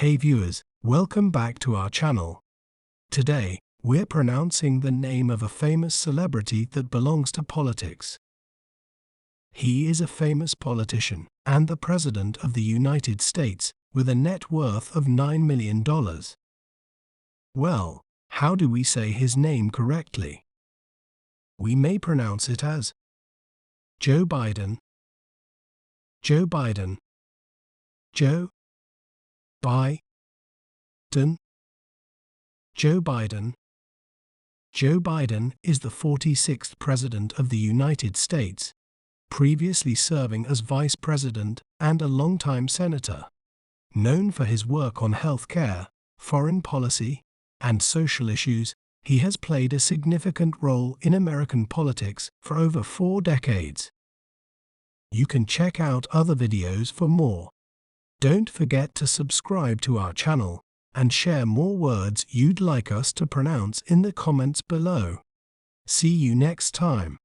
Hey viewers, welcome back to our channel. Today, we're pronouncing the name of a famous celebrity that belongs to politics. He is a famous politician and the President of the United States with a net worth of $9 million. Well, how do we say his name correctly? We may pronounce it as Joe Biden, Joe Biden, Joe Biden, Joe Biden. Joe Biden is the 46th President of the United States, previously serving as Vice President and a longtime senator. Known for his work on health care, foreign policy, and social issues, he has played a significant role in American politics for over 4 decades. You can check out other videos for more. Don't forget to subscribe to our channel and share more words you'd like us to pronounce in the comments below. See you next time.